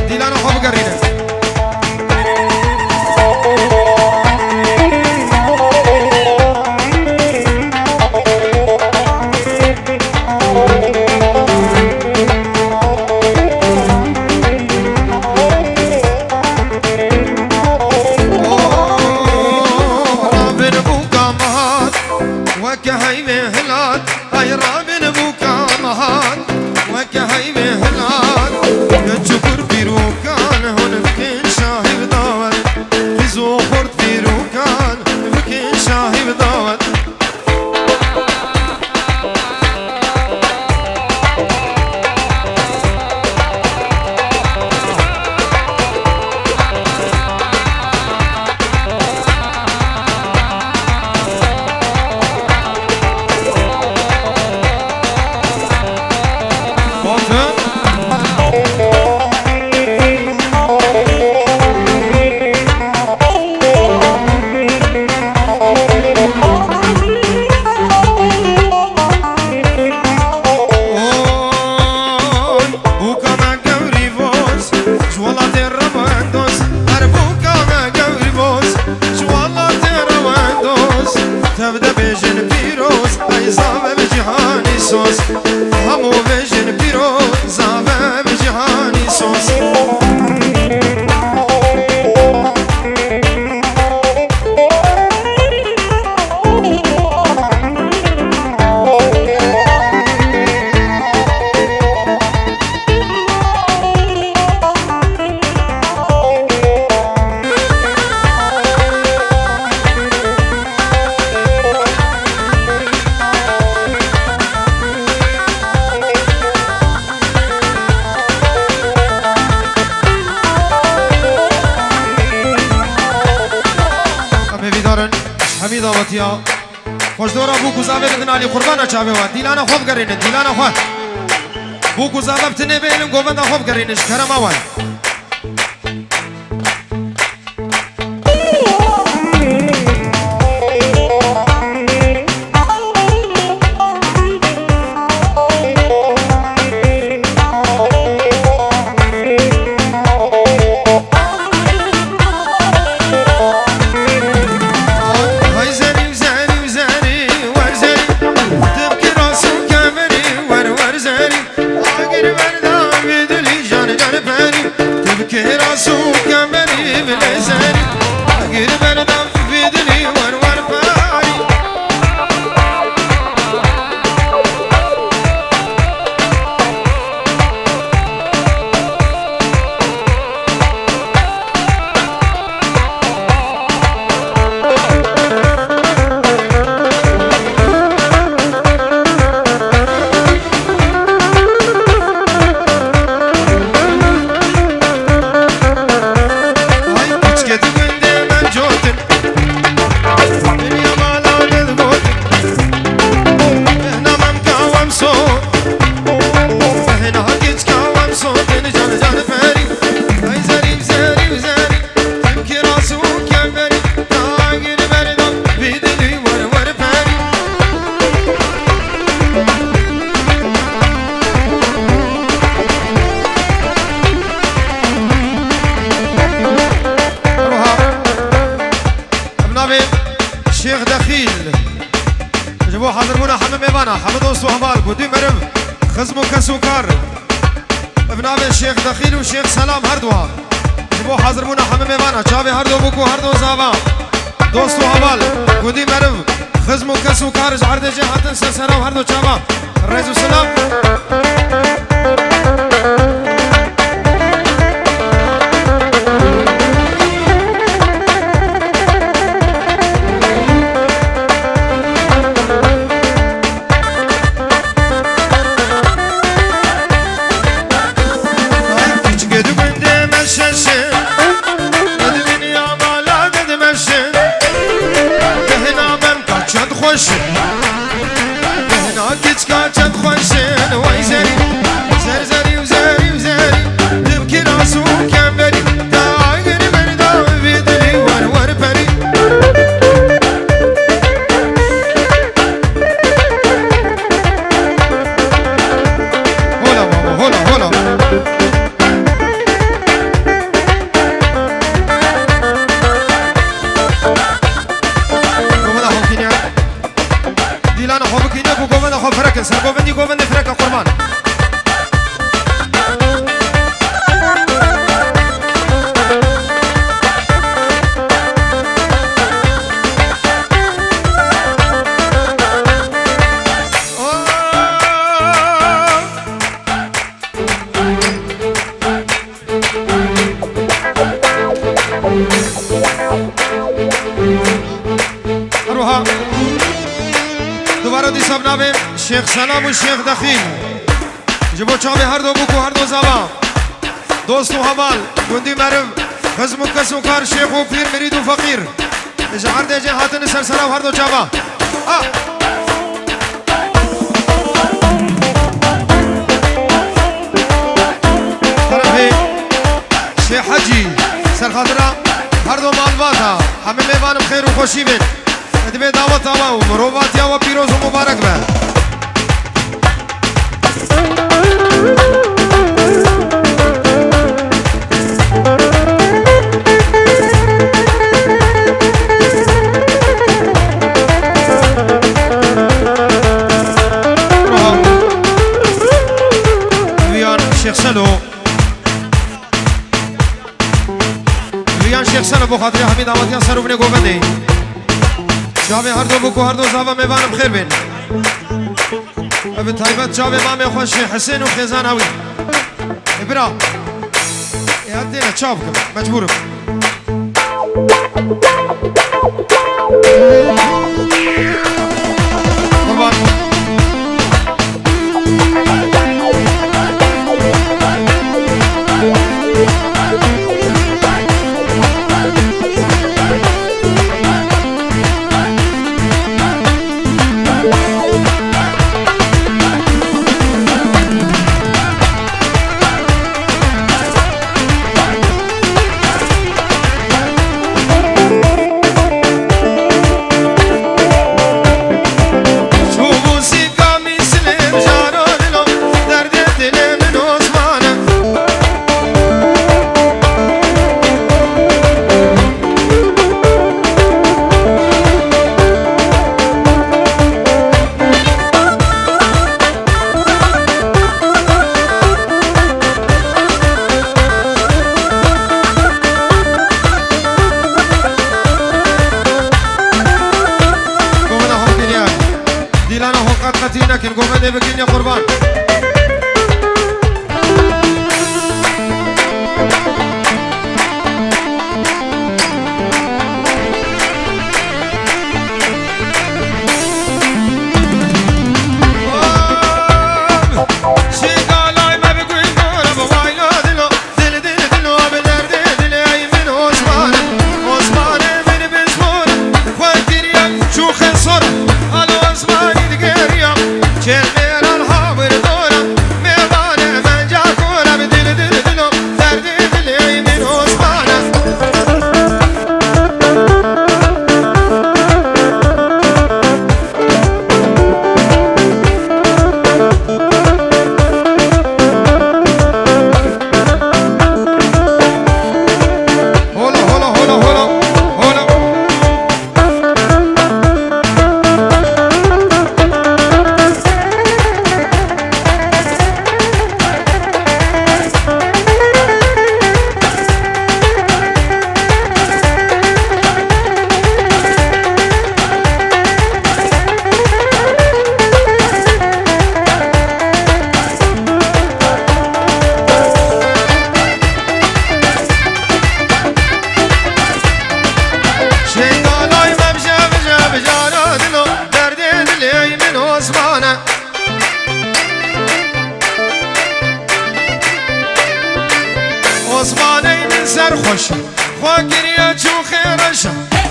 دیلان خواب گرینه همین دعوتیا خوش دورا بو گزاوه بدن علی قربان چاوه و دیلانا خوب گرینه دیلانا خواه بو گزاوه بتنه بیلم گووندا خوب گرینه شکرم آوان شيخ دخيل جبوا حضرمونا حمام يبانا حمد وصوهبال قدي مرم خزمو كسوكار ابن ابي الشيخ دخيل وشيخ سلام هردوا جبوا حضرمونا حمام يبانا چاوي هردو بوكو هردو زابا دوستو هبال قدي مرم خزمو كسوكار جعرد جهاتن سلسلة وهردو چاوا الرئيس السلام هنا كيتكا تخوشن وي زري زرزري بکن سر گووندی گووند فرکا قربان روها دوباره دی سب نامیم شیخ سلام و شیخ دخیل جبو چاوی هر دو بکو هر دو زبا دوست و حمال گندی مرم خزم و کس و کار شیخ و پیر مرید و فقیر اجهر دیجه حاتن سر سلام هر دو چاوا طرفی شیخ حجی سر خاطره هر دو مالباتا همه میوانم خیر و خوشی بین ادبه دعوت آوا و مروبات یا و پیروز و مبارک به ویان شیخ سلو ویان شیخ سلو بخاطر همین دعوتیان سروبنه گوبنده جاوی هر دو بکو هر دو زاوا میوانم خیر بین ابن طیبت جاوی مامی خوش حسین و خیزان هاوی ابرا یاد دینا چاو بکم مجبورم قربان لكن قومنا بقين يا قربان عثماني من سر خوش خوكريا شو خيرش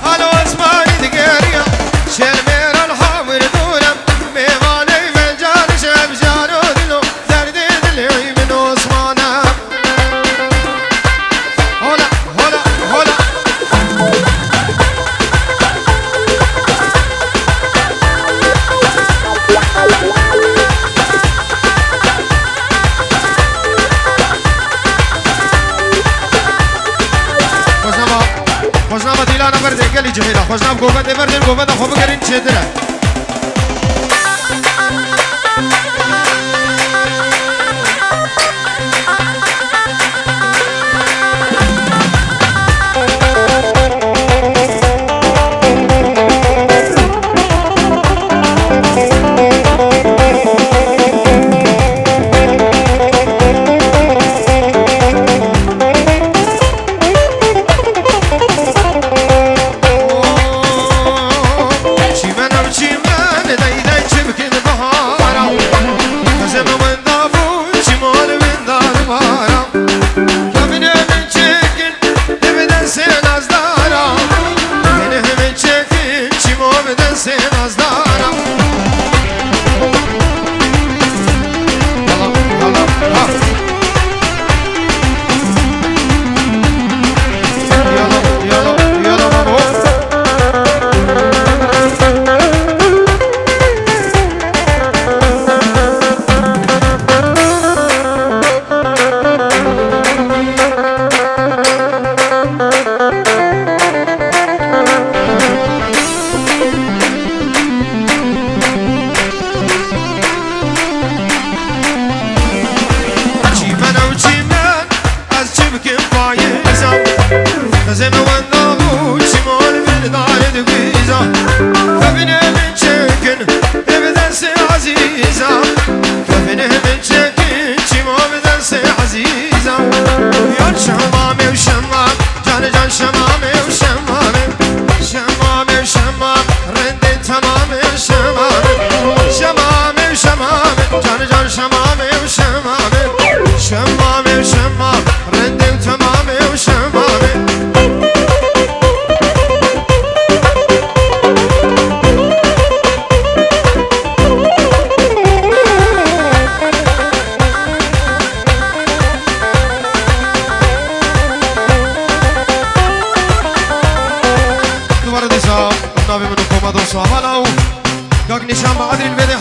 على عثماني تقريا شرمير الحاور دولم ميواني من جان شب جانو دلو دردي دلي من عثمانا هلا هلا هلا خوشنامه دیلانه برده گلی جهیلا خوشنام گوبنده بردن گوبنده خوب گرین چه دره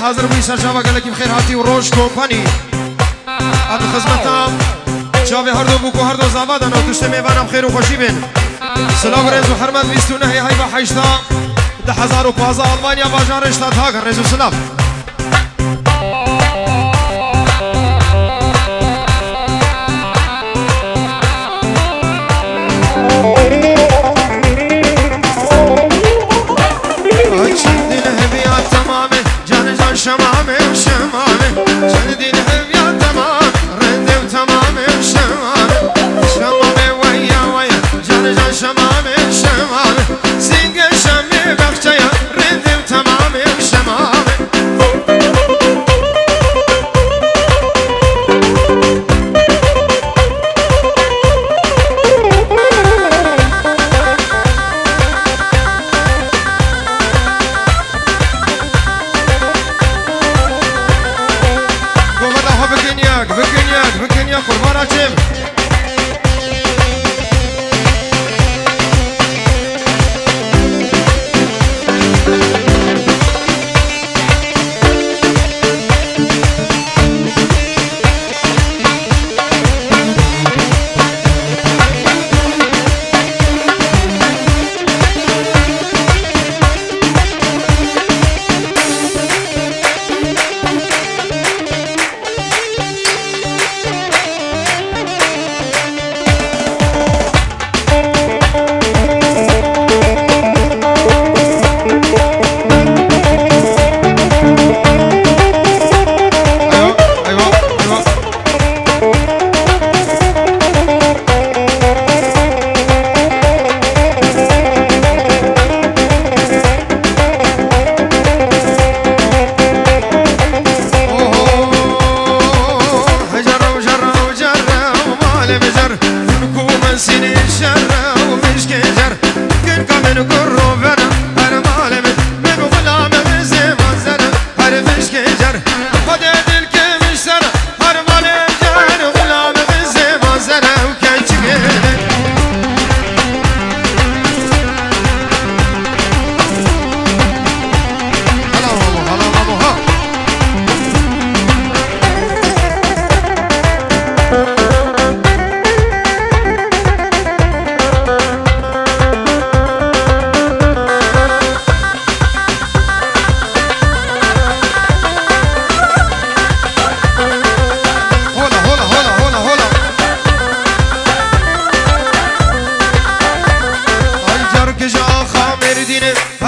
حاضر بوی سر جواب گله کی بخیر هاتی و روش کمپانی اب خدمتم جواب هر دو بوکو هر دو زاوادن و دوست میوانم خیر و خوشی بین سلام رز و حرمت 29 های با 8 10,015 آلمانیا باجار اشتاد ها رز و سلام شمامه وشمامه جندي الهب تمام رندي وتمامه وشمامه شمامه ويا ويا جان شمامه وشمامه زنق شمي بخشيا رندي وتمامه وشمامه بكن قربان عجيب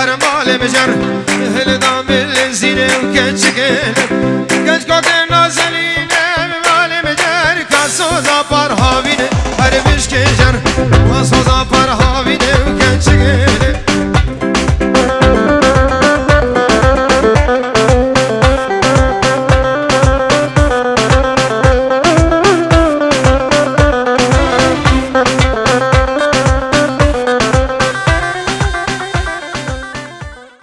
بر مال بجر هل دام الزینه و کچکل کچ کاک نازلینه مال بجر کاسوزا پر هاوینه هر بشک جر کاسوزا پر